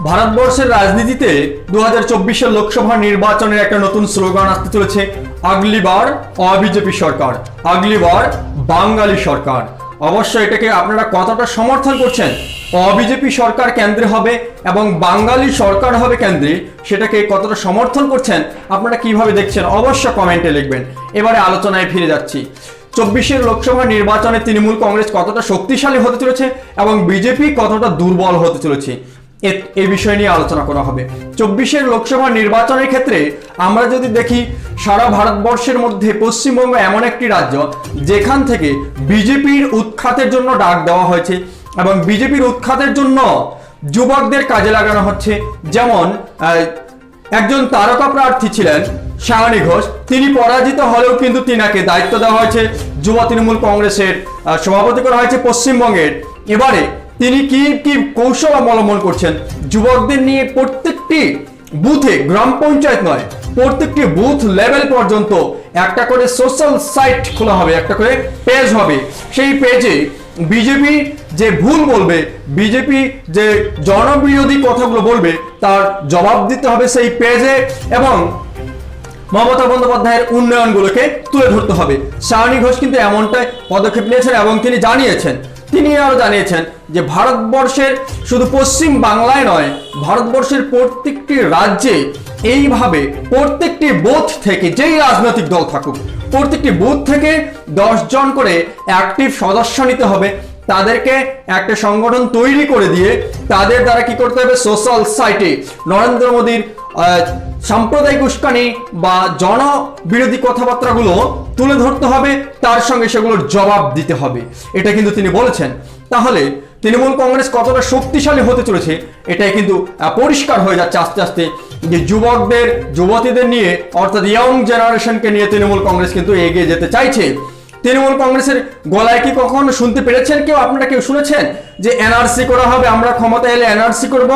ভারতবর্ষের রাজনীতিতে 2024 লোকসভা নির্বাচনের একটা নতুন স্লোগান আসতে চলেছে, আগলি বার অবিজেপি সরকার, আগলি বার বাঙালি সরকার। অবশ্যই এটাকে আপনারা কতটা সমর্থন করছেন? অবিজেপি সরকার কেন্দ্রে হবে এবং বাঙালি সরকার হবে কেন্দ্রে, সেটাকে কতটা সমর্থন করছেন, আপনারা কিভাবে দেখছেন অবশ্য কমেন্টে লিখবেন। এবারে আলোচনায় ফিরে যাচ্ছি। 24 লোকসভা নির্বাচনে তৃণমূল কংগ্রেস কতটা শক্তিশালী হতে চলেছে এবং বিজেপি কতটা দুর্বল হতে চলেছে, এই বিষয় নিয়ে আলোচনা করা হবে। 24 লোকসভা নির্বাচনের ক্ষেত্রে আমরা যদি দেখি, সারা ভারতবর্ষের মধ্যে পশ্চিমবঙ্গ এমন একটি রাজ্য যেখান থেকে বিজেপির উৎখাতের জন্য ডাক দেওয়া হয়েছে এবং বিজেপির উৎখাতের জন্য যুবকদের কাজে লাগানো হচ্ছে। যেমন একজন তারকা প্রার্থী ছিলেন সায়নী ঘোষ, তিনি পরাজিত হলেও কিন্তু তিনাকে দায়িত্ব দেওয়া হয়েছে, যুব তৃণমূল কংগ্রেসের সভাপতি করা হয়েছে পশ্চিমবঙ্গের। এবারে তিনি কি কি কৌশল অবলম্বন করছেন, যুবকদের নিয়ে প্রত্যেকটি বুথে, গ্রাম পঞ্চায়েত নয়, প্রত্যেকটি বুথ লেভেল পর্যন্ত একটা করে সোশ্যাল সাইট খোলা হবে, একটা করে পেজ হবে। সেই পেজে বিজেপি যে ভুল বলবে, বিজেপি যে জনবিরোধী কথাগুলো বলবে, তার জবাব দিতে হবে সেই পেজে এবং মমতা বন্দ্যোপাধ্যায়ের উন্নয়নগুলোকে তুলে ধরতে হবে। সায়নী ঘোষ কিন্তু এমনটাই পদক্ষেপ নিয়েছেন এবং তিনি আরো জানিয়েছেন যে ভারতবর্ষের শুধু পশ্চিম বাংলায় নয়, ভারতবর্ষের প্রত্যেকটি রাজ্যে এইভাবে প্রত্যেকটি বুথ থেকে, যেই রাজনৈতিক দল থাকুক, প্রত্যেকটি বুথ থেকে 10 জন করে অ্যাক্টিভ সদস্য নিতে হবে। তাদেরকে একটা সংগঠন তৈরি করে দিয়ে তাদের দ্বারা কি করতে হবে, সোশ্যাল সাইটে নরেন্দ্র মোদীর সাম্প্রদায়িক উস্কানি বা জনবিরোধী কথাবার্তাগুলো তুলে ধরতে হবে, তার সঙ্গে সেগুলোর জবাব দিতে হবে। এটা কিন্তু তিনি বলেছেন। তাহলে তৃণমূল কংগ্রেস কতটা শক্তিশালী হতে চলেছে এটাই কিন্তু পরিষ্কার হয়ে যাচ্ছে আস্তে আস্তে, যে যুবকদের, যুবতীদের নিয়ে, অর্থাৎ ইয়ং জেনারেশনকে নিয়ে তৃণমূল কংগ্রেস কিন্তু এগিয়ে যেতে চাইছে। তৃণমূল কংগ্রেসের গলায় কি কখনো শুনতে পেরেছেন কেউ, আপনারা কেউ শুনেছেন যে এনআরসি করা হবে, আমরা ক্ষমতা এলে এনআরসি করব,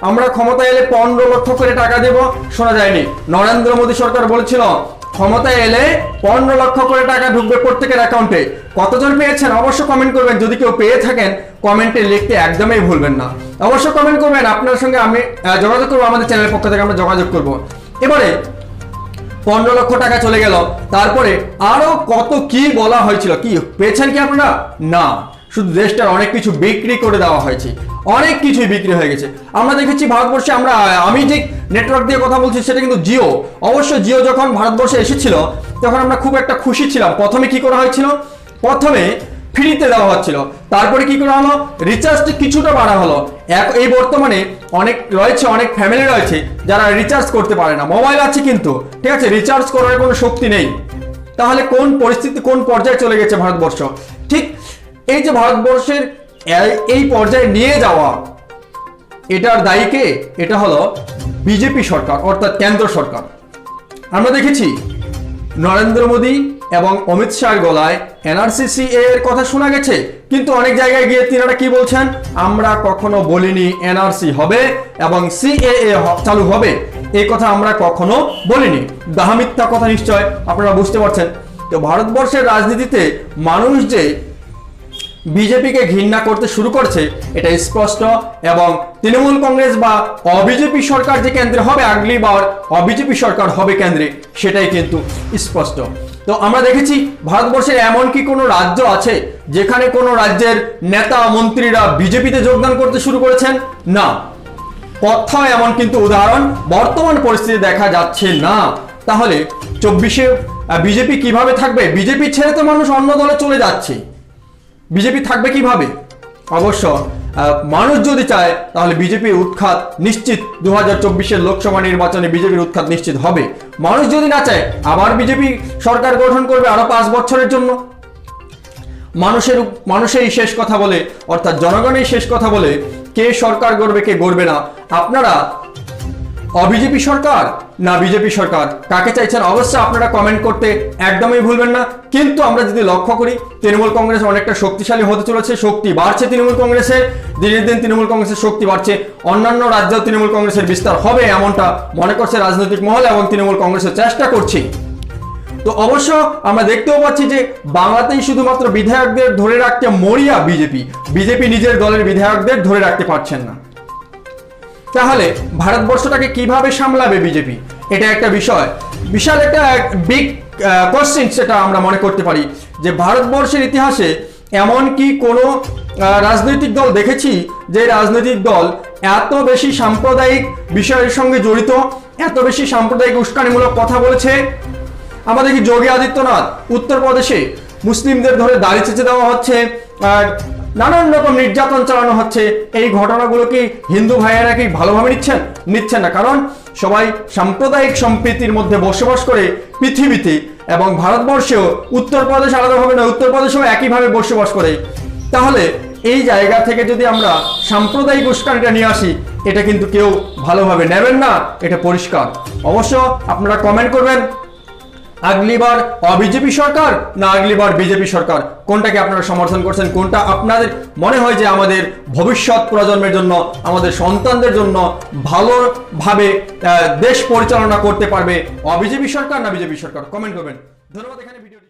আমরা ক্ষমতা এলে 15 লক্ষ করে টাকা দেব? শোনা যায়নি। নরেন্দ্র মোদী সরকার বলেছিল ক্ষমতায় এলে 15 লক্ষ করে টাকা ঢুকবে প্রত্যেকের অ্যাকাউন্টে। কতজন পেয়েছেন অবশ্য কমেন্ট করবেন, যদি কেউ পেয়ে থাকেন কমেন্টে লিখতে একদমই ভুলবেন না। অবশ্য কমেন্ট করবেন, আপনার সঙ্গে আমি যোগাযোগ করবো, আমাদের চ্যানেলের পক্ষ থেকে আমরা যোগাযোগ করব। এবারে 15 লক্ষ টাকা চলে গেল, তারপরে আরো কত কি বলা হয়েছিল, কি পেয়েছেন কি আপনারা? না, শুধু দেশটার অনেক কিছু বিক্রি করে দেওয়া হয়েছে, অনেক কিছুই বিক্রি হয়ে গেছে। আমরা দেখেছি ভারতবর্ষে, আমি যে নেটওয়ার্ক দিয়ে কথা বলছি সেটা কিন্তু জিও। অবশ্য জিও যখন ভারতবর্ষে এসেছিল তখন আমরা খুব একটা খুশি ছিলাম। প্রথমে কি করা হয়েছিল, প্রথমে ফ্রিতে দেওয়া হচ্ছিল, তারপরে কি করা হলো, রিচার্জটা কিছুটা বাড়া হলো। এই বর্তমানে অনেক ফ্যামিলি রয়েছে যারা রিচার্জ করতে পারে না, মোবাইল আছে কিন্তু, ঠিক আছে, রিচার্জ করার কোনো শক্তি নেই। তাহলে কোন পরিস্থিতি, কোন পর্যায়ে চলে গেছে ভারতবর্ষ? ঠিক এই যে ভারতবর্ষের এই পর্যায়ে নিয়ে যাওয়া, এটার দায়ী কে? এটা হলো বিজেপি সরকার, অর্থাৎ কেন্দ্র সরকার। আমরা দেখেছি নরেন্দ্র মোদী এবং অমিত শাহের গলায় এনআরসি এর কথা শোনা গেছে, কিন্তু অনেক জায়গায় গিয়ে তিনারা কি বলছেন, আমরা কখনো বলিনি এনআরসি হবে এবং সিএএ চালু হবে, এই কথা আমরা কখনো বলিনি। মিথ্যা কথা নিশ্চয় আপনারা বুঝতে পারছেন। তো ভারতবর্ষের রাজনীতিতে মানুষ যে বিজেপিকে ঘৃণা করতে শুরু করছে এটা স্পষ্ট, এবং তৃণমূল কংগ্রেস বা অবিজেপি সরকার যে কেন্দ্রে হবে, আগলি বার অবিজেপি সরকার হবে কেন্দ্রে, সেটাই কিন্তু স্পষ্ট। তো আমরা দেখেছি ভারতবর্ষের এমন কি কোনো রাজ্য আছে যেখানে কোনো রাজ্যের নেতা মন্ত্রীরা বিজেপিতে যোগদান করতে শুরু করেছেন? না, কোথাও এমন কিন্তু উদাহরণ বর্তমান পরিস্থিতি দেখা যাচ্ছে না। তাহলে 24-এ বিজেপি কিভাবে থাকবে? বিজেপি ছেড়ে তো মানুষ অন্য দলে চলে যাচ্ছে, বিজেপি থাকবে কিভাবে? অবশ্য মানুষ যদি চায় তাহলে বিজেপির উৎখাত নিশ্চিত, 2024-এর লোকসভা নির্বাচনে বিজেপির উৎখাত নিশ্চিত হবে। মানুষ যদি না চায় আবার বিজেপি সরকার গঠন করবে আরো 5 বছরের জন্য। মানুষেরই শেষ কথা বলে, অর্থাৎ জনগণের শেষ কথা বলে কে সরকার গড়বে কে গড়বে না, আপনারা অবিজেপি সরকার না বিজেপি সরকার, কাকে চাইছেন অবশ্যই আপনারা কমেন্ট করতে একদমই ভুলবেন না। কিন্তু আমরা যদি লক্ষ্য করি তৃণমূল কংগ্রেস অনেকটা শক্তিশালী হতে চলেছে, শক্তি বাড়ছে তৃণমূল কংগ্রেসের, দিনের দিন তৃণমূল কংগ্রেসের শক্তি বাড়ছে। অন্যান্য রাজ্যেও তৃণমূল কংগ্রেসের বিস্তার হবে এমনটা মনে করছে রাজনৈতিক মহল এবং তৃণমূল কংগ্রেসের চেষ্টা করছে। তো অবশ্য আমরা দেখতেও পাচ্ছি যে বাংলাতেই শুধুমাত্র বিধায়কদের ধরে রাখতে মরিয়া বিজেপি নিজের দলের বিধায়কদের ধরে রাখতে পারছেন না। তাহলে ভারতবর্ষটাকে কিভাবে সামলাবে বিজেপি? এটা একটা বিষয়, বিশাল একটা বিগ কোশ্চেন, সেটা আমরা মনে করতে পারি যে ভারতবর্ষের ইতিহাসে এমন কি কোনো রাজনৈতিক দল দেখেছি যে রাজনৈতিক দল এত বেশি সাম্প্রদায়িক বিষয়ের সঙ্গে জড়িত, এত বেশি সাম্প্রদায়িক উস্কানিমূলক কথা বলেছে? আমাদের কি যোগী আদিত্যনাথ উত্তরপ্রদেশে মুসলিমদের ধরে দাড়ি চেঁচে দেওয়া হচ্ছে, নানান রকম নির্যাতন চালানো হচ্ছে, এই ঘটনাগুলো কি হিন্দু ভাইয়েরা কি ভালোভাবে নিচ্ছেন না? কারণ সবাই সাম্প্রদায়িক সম্প্রীতির মধ্যে বসবাস করে পৃথিবীতে, এবং ভারতবর্ষেও উত্তরপ্রদেশ আলাদাভাবে নয়, উত্তরপ্রদেশেও একইভাবে বসবাস করে। তাহলে এই জায়গা থেকে যদি আমরা সাম্প্রদায়িক উস্কানিটা নিয়ে আসি, এটা কিন্তু কেউ ভালোভাবে নেবেন না, এটা পরিষ্কার। অবশ্য আপনারা কমেন্ট করবেন, আগলিবার বিজেপি সরকার না আগলিবার বিজেপি সরকার, কোনটাকে আপনারা সমর্থন করছেন, কোনটা আপনাদের মনে হয় যে আমাদের ভবিষ্যৎ প্রজন্মের জন্য, আমাদের সন্তানদের জন্য ভালোভাবে দেশ পরিচালনা করতে পারবে, বিজেপি সরকার না বিজেপি সরকার? কমেন্ট করবেন। ধন্যবাদ। এখানে ভিডিওটি